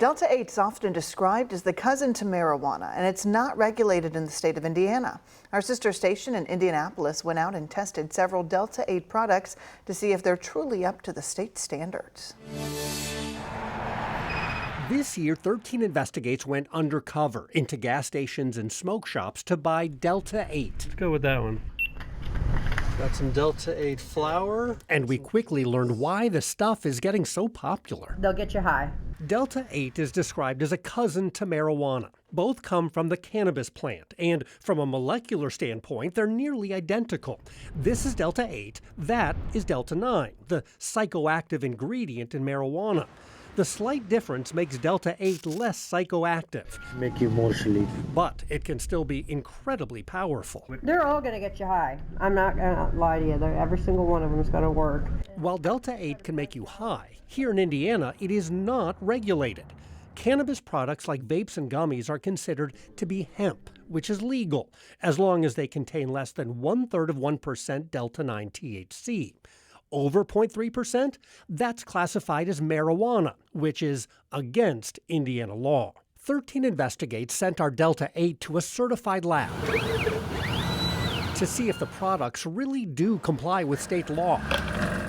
Delta-8 is often described as the cousin to marijuana, and it's not regulated in the state of Indiana. Our sister station in Indianapolis went out and tested several Delta-8 products to see if they're truly up to the state standards. This year, 13 Investigates went undercover into gas stations and smoke shops to buy Delta-8. Let's go with that one. Got some Delta-8 flour. And we quickly learned why the stuff is getting so popular. They'll get you high. Delta-8 is described as a cousin to marijuana. Both come from the cannabis plant, and from a molecular standpoint, they're nearly identical. This is Delta-8, that is Delta-9, the psychoactive ingredient in marijuana. The slight difference makes Delta-8 less psychoactive. Make you more sleepy. But it can still be incredibly powerful. They're all going to get you high. I'm not going to lie to you. Every single one of them is going to work. While Delta-8 can make you high, here in Indiana, it is not regulated. Cannabis products like vapes and gummies are considered to be hemp, which is legal, as long as they contain less than 1/3 of 1% Delta-9 THC. Over 0.3%, that's classified as marijuana, which is against Indiana law. 13 Investigates sent our Delta-8 to a certified lab to see if the products really do comply with state law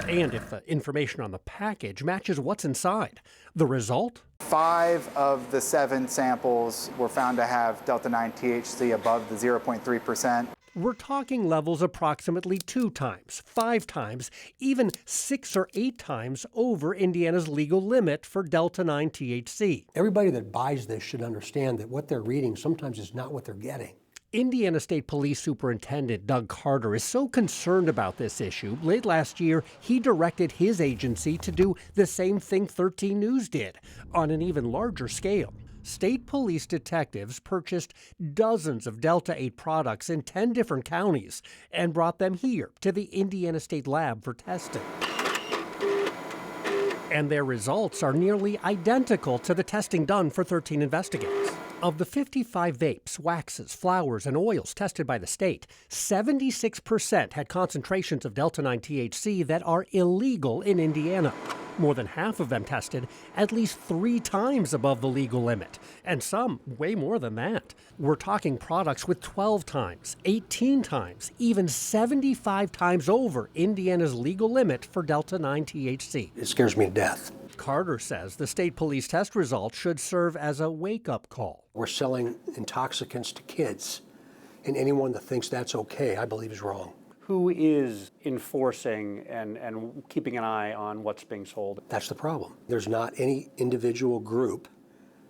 and if the information on the package matches what's inside. The result? 5 of the 7 samples were found to have Delta-9 THC above the 0.3%. We're talking levels approximately 2 times, 5 times, even 6 or 8 times over Indiana's legal limit for Delta-9 THC. Everybody that buys this should understand that what they're reading sometimes is not what they're getting. Indiana State Police Superintendent Doug Carter is so concerned about this issue, late last year he directed his agency to do the same thing 13 News did, on an even larger scale. State police detectives purchased dozens of Delta-8 products in 10 different counties and brought them here to the Indiana State Lab for testing. And their results are nearly identical to the testing done for 13 Investigates. Of the 55 vapes, waxes, flowers, and oils tested by the state, 76% had concentrations of Delta-9 THC that are illegal in Indiana. More than half of them tested at least 3 times above the legal limit, and some way more than that. We're talking products with 12 times, 18 times, even 75 times over Indiana's legal limit for Delta-9 THC. It scares me to death. Carter says the state police test results should serve as a wake-up call. We're selling intoxicants to kids, and anyone that thinks that's okay, I believe, is wrong. Who is enforcing and keeping an eye on what's being sold? That's the problem. There's not any individual group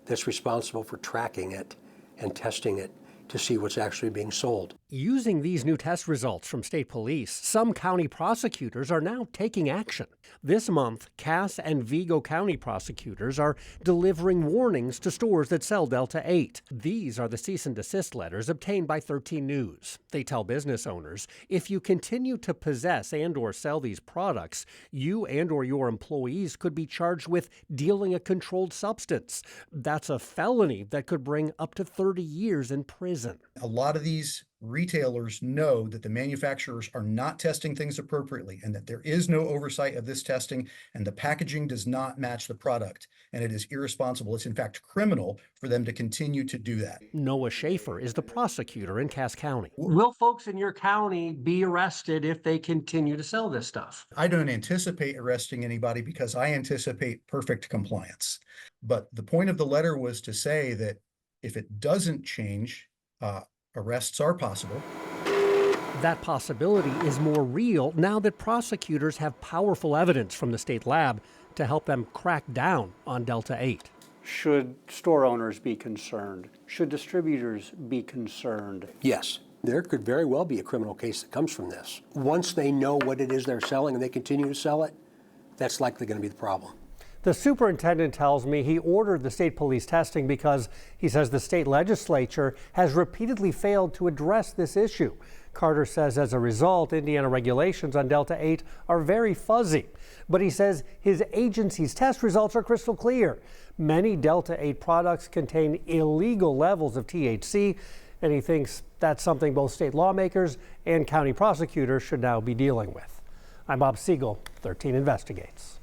that's responsible for tracking it and testing it to see what's actually being sold. Using these new test results from state police, some county prosecutors are now taking action. This month, Cass and Vigo County prosecutors are delivering warnings to stores that sell Delta-8. These are the cease and desist letters obtained by 13 News. They tell business owners, if you continue to possess and or sell these products, you and or your employees could be charged with dealing a controlled substance. That's a felony that could bring up to 30 years in prison. A lot of these retailers know that the manufacturers are not testing things appropriately and that there is no oversight of this testing, and the packaging does not match the product, and it is irresponsible. It's in fact criminal for them to continue to do that. Noah Schaefer is the prosecutor in Cass County. Will folks in your county be arrested if they continue to sell this stuff? I don't anticipate arresting anybody because I anticipate perfect compliance. But the point of the letter was to say that if it doesn't change, arrests are possible. That possibility is more real now that prosecutors have powerful evidence from the state lab to help them crack down on Delta-8. Should store owners be concerned? Should distributors be concerned? Yes, there could very well be a criminal case that comes from this. Once they know what it is they're selling and they continue to sell it, that's likely going to be the problem. The superintendent tells me he ordered the state police testing because he says the state legislature has repeatedly failed to address this issue. Carter says as a result, Indiana regulations on Delta-8 are very fuzzy. But he says his agency's test results are crystal clear. Many Delta-8 products contain illegal levels of THC, and he thinks that's something both state lawmakers and county prosecutors should now be dealing with. I'm Bob Siegel, 13 Investigates.